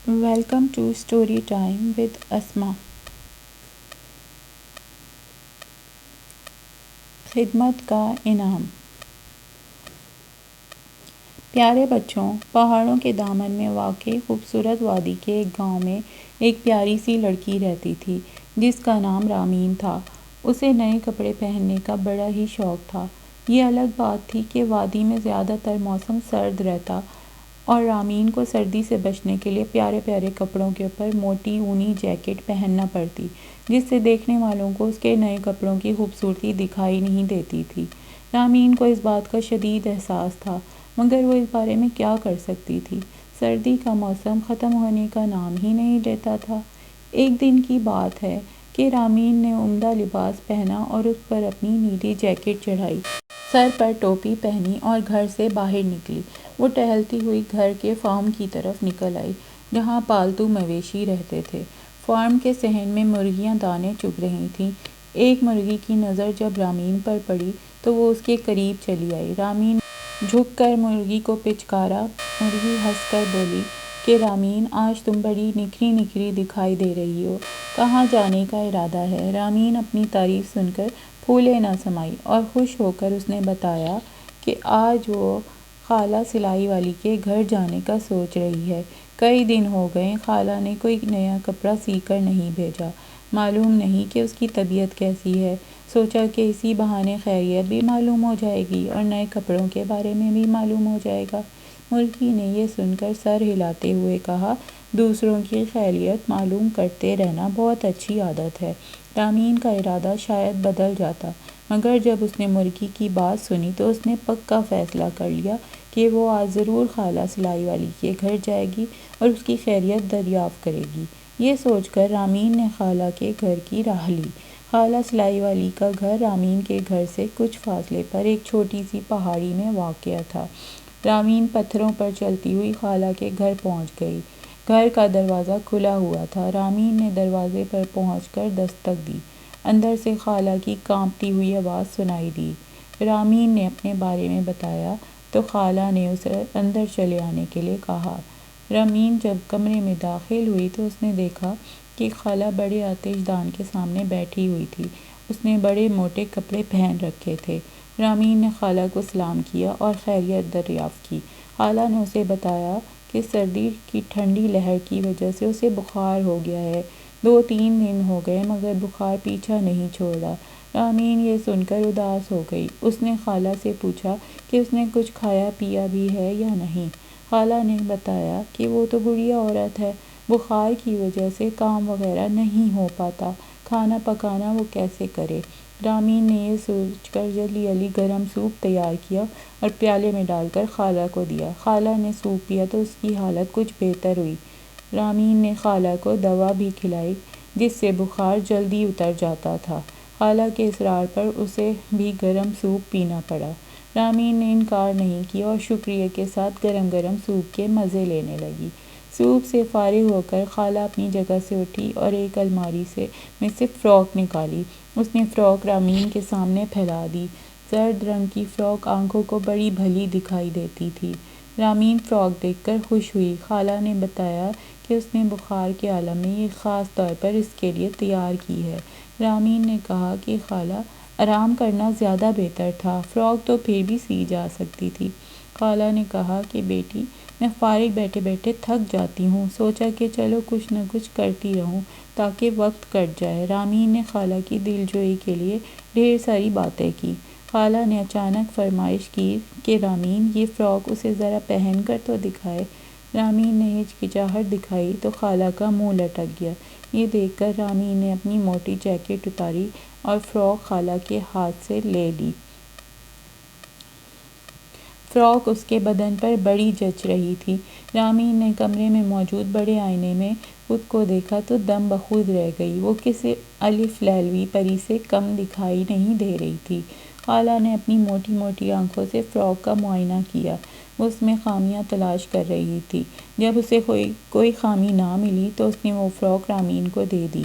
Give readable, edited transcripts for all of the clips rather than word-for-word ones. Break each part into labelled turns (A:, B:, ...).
A: Welcome to Story Time with Asma. खिदमत का इनाम। प्यारे बच्चों, पहाड़ों के दामन में वाक़ई खूबसूरत वादी के एक गांव में एक प्यारी सी लड़की रहती थी जिसका नाम रामीन था। उसे नए कपड़े पहनने का बड़ा ही शौक़ था। ये अलग बात थी कि वादी में ज़्यादातर मौसम सर्द रहता और रामीन को सर्दी से बचने के लिए प्यारे प्यारे कपड़ों के ऊपर मोटी ऊनी जैकेट पहनना पड़ती, जिससे देखने वालों को उसके नए कपड़ों की खूबसूरती दिखाई नहीं देती थी। रामीन को इस बात का शदीद एहसास था, मगर वो इस बारे में क्या कर सकती थी। सर्दी का मौसम ख़त्म होने का नाम ही नहीं लेता था। एक दिन की बात है कि रामीन ने उम्दा लिबास पहना और उस पर अपनी नीली जैकेट चढ़ाई, सर पर टोपी पहनी और घर से बाहर निकली। वो टहलती हुई घर के फार्म की तरफ निकल आई, जहाँ पालतू मवेशी रहते थे। फार्म के सहन में मुर्गियाँ दाने चुग रही थीं। एक मुर्गी की नज़र जब रामीन पर पड़ी तो वो उसके करीब चली आई। रामीन झुककर मुर्गी को पिचकारा। मुर्गी हंसकर बोली कि रामीन, आज तुम बड़ी निखरी निखरी दिखाई दे रही हो। कहाँ जाने का इरादा है? रामीन अपनी तारीफ सुनकर फूले न समाई और खुश होकर उसने बताया कि आज वो खाला सिलाई वाली के घर जाने का सोच रही है। कई दिन हो गए खाला ने कोई नया कपड़ा सीकर नहीं भेजा। मालूम नहीं कि उसकी तबीयत कैसी है। सोचा कि इसी बहाने खैरियत भी मालूम हो जाएगी और नए कपड़ों के बारे में भी मालूम हो जाएगा। मुर्गी ने ये सुनकर सर हिलाते हुए कहा, दूसरों की खैरियत मालूम करते रहना बहुत अच्छी आदत है। रामीन का इरादा शायद बदल जाता, मगर जब उसने मुर्गी की बात सुनी तो उसने पक्का फ़ैसला कर लिया कि वो आज ज़रूर खाला सिलाई वाली के घर जाएगी और उसकी खैरियत दरियाफ़्त करेगी। ये सोचकर रामीन ने खाला के घर की राह ली। खाला सिलाई वाली का घर रामीन के घर से कुछ फासले पर एक छोटी सी पहाड़ी में वाक़या था। रामीन पत्थरों पर चलती हुई खाला के घर पहुंच गई। घर का दरवाज़ा खुला हुआ था। रामीन ने दरवाजे पर पहुंचकर दस्तक दी। अंदर से खाला की कांपती हुई आवाज़ सुनाई दी। रामीन ने अपने बारे में बताया तो खाला ने उसे अंदर चले आने के लिए कहा। रामीन जब कमरे में दाखिल हुई तो उसने देखा कि खाला बड़े आतिशदान के सामने बैठी हुई थी। उसने बड़े मोटे कपड़े पहन रखे थे। रामीन ने खाला को सलाम किया और खैरियत दरियाफ़्त की। खाला ने उसे बताया कि सर्दी की ठंडी लहर की वजह से उसे बुखार हो गया है। 2-3 दिन हो गए मगर बुखार पीछा नहीं छोड़ रहा। रामीन ये सुनकर उदास हो गई। उसने खाला से पूछा कि उसने कुछ खाया पिया भी है या नहीं। खाला ने बताया कि वो तो बुढ़िया औरत है, बुखार की वजह से काम वगैरह नहीं हो पाता, खाना पकाना वो कैसे करे। रामीन ने ये सोचकर जल्दी जल्दी गर्म सूप तैयार किया और प्याले में डालकर खाला को दिया। खाला ने सूप पिया तो उसकी हालत कुछ बेहतर हुई। रामीन ने खाला को दवा भी खिलाई जिससे बुखार जल्दी उतर जाता था। खाला के इसरार पर उसे भी गर्म सूप पीना पड़ा। रामीन ने इनकार नहीं किया और शुक्रिया के साथ गरम गरम सूप के मज़े लेने लगी। सूप से फारिग होकर खाला अपनी जगह से उठी और एक अलमारी में से फ़्रॉक निकाली। उसने फ़्रॉक रामीन के सामने फैला दी। जर्द रंग की फ़्रॉक आंखों को बड़ी भली दिखाई देती थी। रामीन फ़्रॉक देखकर खुश हुई। खाला ने बताया कि उसने बुखार के आलम में ये ख़ास तौर पर इसके लिए तैयार की है। रामीन ने कहा कि खाला, आराम करना ज़्यादा बेहतर था, फ़्रॉक तो फिर भी सी जा सकती थी। खाला ने कहा कि बेटी, मैं फारिग बैठे बैठे थक जाती हूँ, सोचा कि चलो कुछ न कुछ करती रहूँ ताकि वक्त कट जाए। रामीन ने खाला की दिलजोई के लिए ढेर सारी बातें की। खाला ने अचानक फरमाइश की कि रामीन, ये फ़्रॉक उसे ज़रा पहन कर तो दिखाए। रामीन ने हिचकिचाहट दिखाई तो खाला का मुंह लटक गया। ये देखकर रामीन ने अपनी मोटी जैकेट उतारी और फ़्रॉक खाला के हाथ से ले ली। फ़्रॉक उसके बदन पर बड़ी जच रही थी। रामीन ने कमरे में मौजूद बड़े आईने में खुद को देखा तो दम बखुद रह गई। वो किसी अलिफ लैलवी परी से कम दिखाई नहीं दे रही थी। खाला ने अपनी मोटी मोटी आंखों से फ़्रॉक का मुआयना किया। वो उसमें खामियां तलाश कर रही थी। जब उसे कोई खामी ना मिली तो उसने वो फ़्रॉक रामीन को दे दी।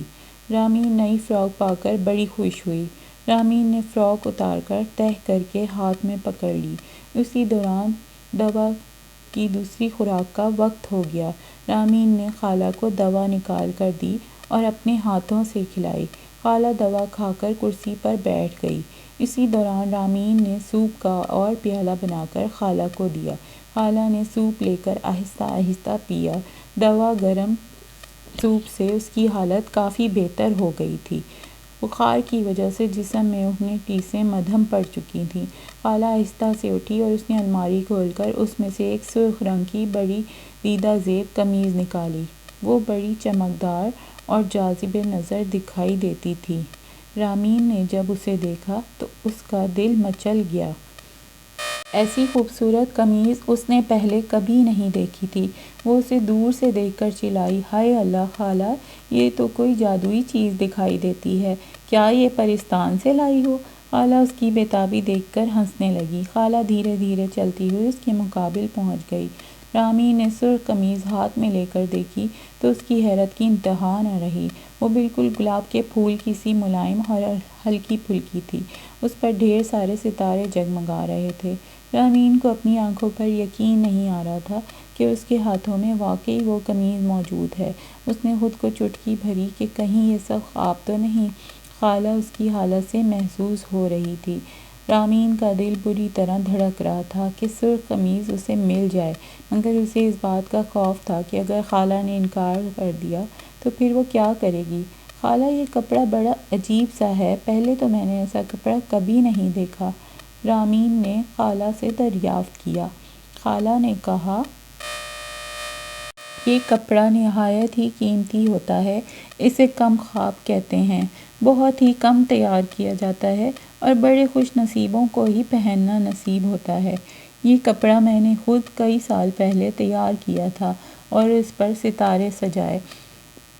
A: रामीन नई फ़्रॉक पाकर बड़ी खुश हुई। रामीन ने फ़्रॉक उतारकर तह करके हाथ में पकड़ ली। उसी दौरान दवा की दूसरी खुराक का वक्त हो गया। رامین نے خالہ کو دوا نکال کر دی اور اپنے ہاتھوں سے کھلائی۔ خالہ دوا کھا کر کرسی پر بیٹھ گئی۔ اسی دوران رامین نے سوپ کا اور پیالہ بنا کر خالہ کو دیا۔ خالہ نے سوپ لے کر آہستہ آہستہ پیا۔ دوا گرم سوپ سے اس کی حالت کافی بہتر ہو گئی تھی۔ بخار کی وجہ سے جسم میں انہیں ٹیسیں مدھم پڑ چکی تھیں۔ خالہ آہستہ سے اٹھی اور اس نے الماری کھول کر اس میں سے ایک سرخ رنگ کی بڑی ریدہ زیب قمیض نکالی۔ وہ بڑی چمکدار اور جاذب نظر دکھائی دیتی تھی۔ رامین نے جب اسے دیکھا تو اس کا دل مچل گیا۔ ایسی خوبصورت قمیض اس نے پہلے کبھی نہیں دیکھی تھی۔ وہ اسے دور سے دیکھ کر چلائی، ہائے اللہ خالہ، یہ تو کوئی جادوئی چیز دکھائی دیتی ہے، کیا یہ پرستان سے لائی ہو؟ خالہ اس کی بےتابی دیکھ کر ہنسنے لگی۔ خالہ دھیرے دھیرے چلتی ہوئی اس کے مقابل پہنچ گئی۔ رامین نے سرخ قمیض ہاتھ میں لے کر دیکھی تو اس کی حیرت کی انتہا نہ رہی۔ وہ بالکل گلاب کے پھول کی سی ملائم اور ہلکی پھلکی تھی۔ اس پر ڈھیر سارے ستارے جگمگا رہے تھے۔ رامین کو اپنی آنکھوں پر یقین نہیں آ رہا تھا کہ اس کے ہاتھوں میں واقعی وہ قمیض موجود ہے۔ اس نے خود کو چٹکی بھری کہ کہیں یہ سب خواب تو نہیں۔ خالہ اس کی حالت سے محظوظ ہو رہی تھی۔ رامین کا دل بری طرح دھڑک رہا تھا کہ سرخ قمیض اسے مل جائے، مگر اسے اس بات کا خوف تھا کہ اگر خالہ نے انکار کر دیا تو پھر وہ کیا کرے گی۔ خالہ، یہ کپڑا بڑا عجیب سا ہے، پہلے تو میں نے ایسا کپڑا کبھی نہیں دیکھا، رامین نے خالہ سے دریافت کیا۔ خالہ نے کہا، یہ کپڑا نہایت ہی قیمتی ہوتا ہے، اسے کم خواب کہتے ہیں، بہت ہی کم تیار کیا جاتا ہے اور بڑے خوش نصیبوں کو ہی پہننا نصیب ہوتا ہے۔ یہ کپڑا میں نے خود کئی سال پہلے تیار کیا تھا اور اس پر ستارے سجائے،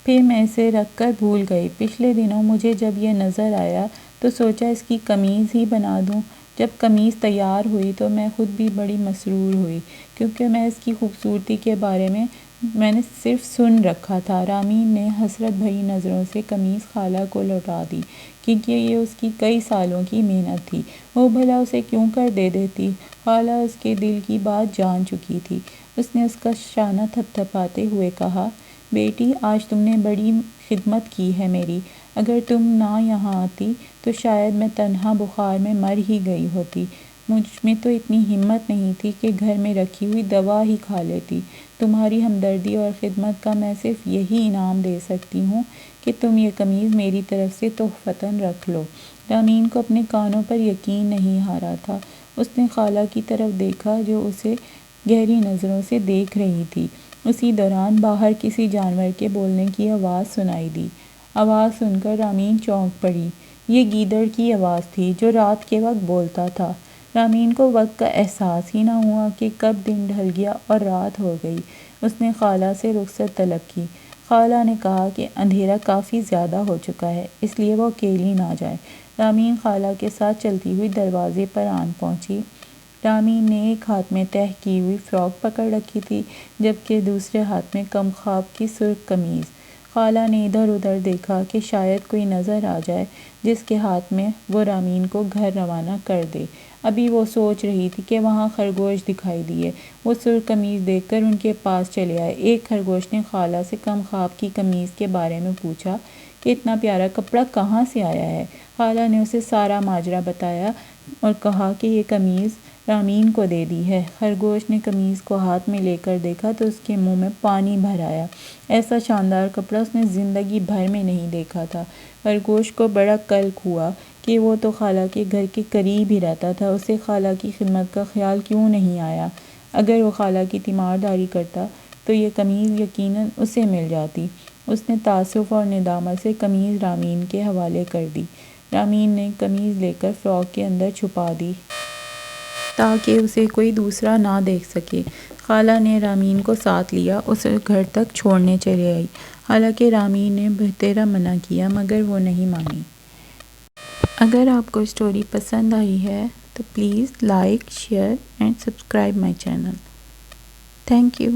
A: پھر میں اسے رکھ کر بھول گئی۔ پچھلے دنوں مجھے جب یہ نظر آیا تو سوچا اس کی قمیض ہی بنا دوں۔ جب قمیض تیار ہوئی تو میں خود بھی بڑی مسرور ہوئی، کیونکہ میں اس کی خوبصورتی کے بارے میں نے صرف سن رکھا تھا۔ رامین نے حسرت بھری نظروں سے قمیض خالہ کو لوٹا دی، کیونکہ یہ اس کی کئی سالوں کی محنت تھی۔ وہ بھلا اسے کیوں کر دے دیتی؟ خالہ اس کے دل کی بات جان چکی تھی۔ اس نے اس کا شانہ تھپتھپاتے ہوئے کہا، بیٹی، آج تم نے بڑی خدمت کی ہے میری، اگر تم نہ یہاں آتی تو شاید میں تنہا بخار میں مر ہی گئی ہوتی۔ مجھ میں تو اتنی ہمت نہیں تھی کہ گھر میں رکھی ہوئی دوا ہی کھا لیتی۔ تمہاری ہمدردی اور خدمت کا میں صرف یہی انعام دے سکتی ہوں کہ تم یہ قمیض میری طرف سے تحفتاً رکھ لو۔ رامین کو اپنے کانوں پر یقین نہیں آ رہا تھا۔ اس نے خالہ کی طرف دیکھا جو اسے گہری نظروں سے دیکھ رہی تھی۔ اسی دوران باہر کسی جانور کے بولنے کی آواز سنائی دی۔ آواز سن کر رامین چونک پڑی۔ یہ گیدڑ کی آواز تھی جو رات کے وقت بولتا تھا۔ رامین کو وقت کا احساس ہی نہ ہوا کہ کب دن ڈھل گیا اور رات ہو گئی۔ اس نے خالہ سے رخصت طلب کی۔ خالہ نے کہا کہ اندھیرا کافی زیادہ ہو چکا ہے، اس لیے وہ اکیلی نہ جائے۔ رامین خالہ کے ساتھ چلتی ہوئی دروازے پر آن پہنچی۔ رامین نے ایک ہاتھ میں تہہ کی ہوئی فراک پکڑ رکھی تھی، جبکہ دوسرے ہاتھ میں کم خواب کی سرخ قمیض۔ خالہ نے ادھر ادھر دیکھا کہ شاید کوئی نظر آ جائے جس کے ہاتھ میں وہ رامین کو گھر روانہ کر دے۔ ابھی وہ سوچ رہی تھی کہ وہاں خرگوش دکھائی دیے۔ وہ سرخ قمیض دیکھ کر ان کے پاس چلے آئے۔ ایک خرگوش نے خالہ سے کم خواب کی قمیض کے بارے میں پوچھا کہ اتنا پیارا کپڑا کہاں سے آیا ہے۔ خالہ نے اسے سارا ماجرا بتایا اور کہا کہ یہ قمیض رامین کو دے دی ہے۔ خرگوش نے قمیض کو ہاتھ میں لے کر دیکھا تو اس کے منہ میں پانی بھر آیا۔ ایسا شاندار کپڑا اس نے زندگی بھر میں نہیں دیکھا تھا۔ خرگوش کو بڑا قلق ہوا کہ وہ تو خالہ کے گھر کے قریب ہی رہتا تھا، اسے خالہ کی خدمت کا خیال کیوں نہیں آیا؟ اگر وہ خالہ کی تیمارداری کرتا تو یہ قمیض یقیناً اسے مل جاتی۔ اس نے تأسف اور ندامت سے قمیض رامین کے حوالے کر دی۔ رامین نے قمیض لے کر فراک کے اندر چھپا دی تاکہ اسے کوئی دوسرا نہ دیکھ سکے۔ خالہ نے رامین کو ساتھ لیا، اسے گھر تک چھوڑنے چلے آئی۔ حالانکہ رامین نے بہتیرا منع کیا مگر وہ نہیں مانی۔ اگر آپ کو اسٹوری پسند آئی ہے تو please like, share and subscribe my channel. Thank you.